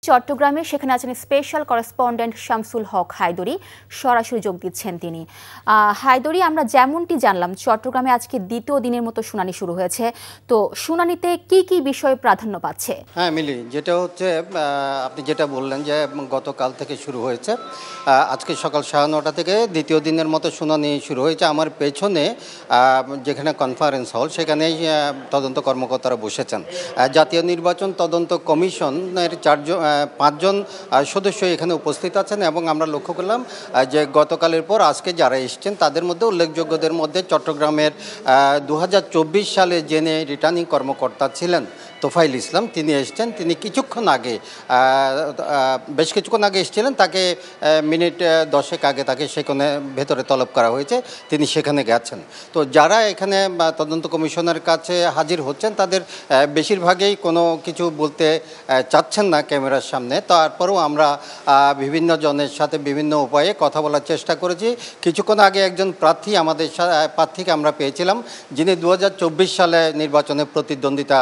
চট্টগ্রামে, সেখানে আছেন স্পেশাল করেসপন্ডেন্ট শামসুল হক হায়দরি, সরাসরি যোগ দিচ্ছেন তিনি। হায়দরি, আমরা যেমনটি জানলাম চট্টগ্রামে আজকে দ্বিতীয় দিনের মতো শুনানি শুরু হয়েছে, তো শুনানিতে কি কি বিষয় প্রাধান্য পাচ্ছে? হ্যাঁ মিলি, যেটা হচ্ছে আপনি যেটা বললেন যে গতকাল থেকে শুরু হয়েছে, আজকে সকাল 9:30 থেকে দ্বিতীয় দিনের মতো শুনানি শুরু হয়েছে। আমার পেছনে যেখানে কনফারেন্স হল, সেখানেই তদন্ত কর্মকর্তারা বসেছেন। জাতীয় নির্বাচন তদন্ত কমিশনের 5 জন সদস্য এখানে উপস্থিত আছেন এবং আমরা লক্ষ্য করলাম যে গতকালের পর আজকে যারা এসছেন তাদের মধ্যে উল্লেখযোগ্যদের মধ্যে চট্টগ্রামের 2024 সালে জেনে রিটার্নিং কর্মকর্তা ছিলেন তোফাইল ইসলাম, তিনি এসছেন। তিনি বেশ কিছুক্ষণ আগে এসেছিলেন, তাকে মিনিট 10 আগে তাকে সেখানে ভেতরে তলব করা হয়েছে, তিনি সেখানে গেছেন। তো যারা এখানে তদন্ত কমিশনের কাছে হাজির হচ্ছেন তাদের বেশিরভাগই কোনো কিছু বলতে চাচ্ছেন না ক্যামেরার সামনে। তারপরেও আমরা বিভিন্ন জনের সাথে বিভিন্ন উপায়ে কথা বলার চেষ্টা করেছি। কিছুক্ষণ আগে একজন প্রার্থীকে আমরা পেয়েছিলাম, যিনি 2024 সালে নির্বাচনে প্রতিদ্বন্দ্বিতা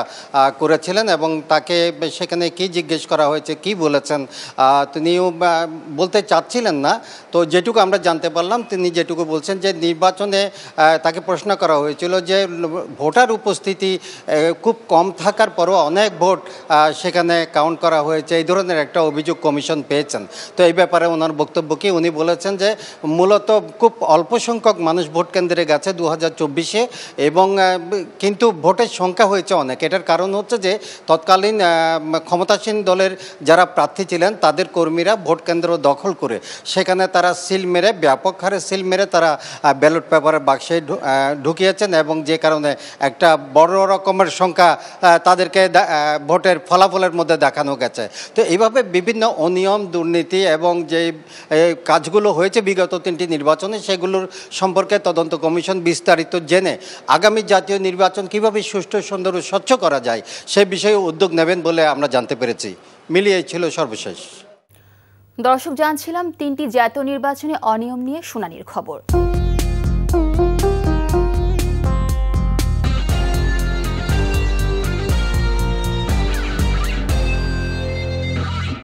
করেছিলেন এবং তাকে সেখানে কি জিজ্ঞেস করা হয়েছে, কি বলেছেন, তিনিও বলতে চাচ্ছিলেন না। তো যেটুকু আমরা জানতে পারলাম, তিনি যেটুকু বলছেন যে নির্বাচনে তাকে প্রশ্ন করা হয়েছিল যে ভোটার উপস্থিতি খুব কম থাকার পরও অনেক ভোট সেখানে কাউন্ট করা হয়েছে, এই ধরনের একটা অভিযোগ কমিশন পেয়েছেন। তো এই ব্যাপারে ওনার বক্তব্য কি, উনি বলেছেন যে মূলত খুব অল্প সংখ্যক মানুষ ভোট কেন্দ্রে গেছে 2024-এ, এবং কিন্তু ভোটের সংখ্যা হয়েছে অনেক। এটার কারণ হচ্ছে যে তৎকালীন ক্ষমতাসীন দলের যারা প্রার্থী ছিলেন তাদের কর্মীরা ভোট কেন্দ্র দখল করে সেখানে তারা ব্যাপক হারে সিল মেরে তারা ব্যালট পেপারের বাক্সে ঢুকিয়েছেন, এবং যে কারণে একটা বড় রকমের সংখ্যা তাদেরকে ভোটের ফলাফলের মধ্যে দেখানো গেছে। তো এইভাবে বিভিন্ন অনিয়ম, দুর্নীতি এবং যে কাজগুলো হয়েছে বিগত 3টি নির্বাচনে, সেগুলোর সম্পর্কে তদন্ত কমিশন বিস্তারিত জেনে আগামী জাতীয় নির্বাচন কীভাবে সুষ্ঠু, সুন্দর ও স্বচ্ছ করা যায় সে বিষয়ে উদ্যোগ নেবেন বলে আমরা জানতে পেরেছি। মিলিয়ে ছিল সর্বশেষ। দর্শক, জানছিলাম 3টি জাতীয় নির্বাচনে অনিয়ম নিয়ে শুনানির খবর।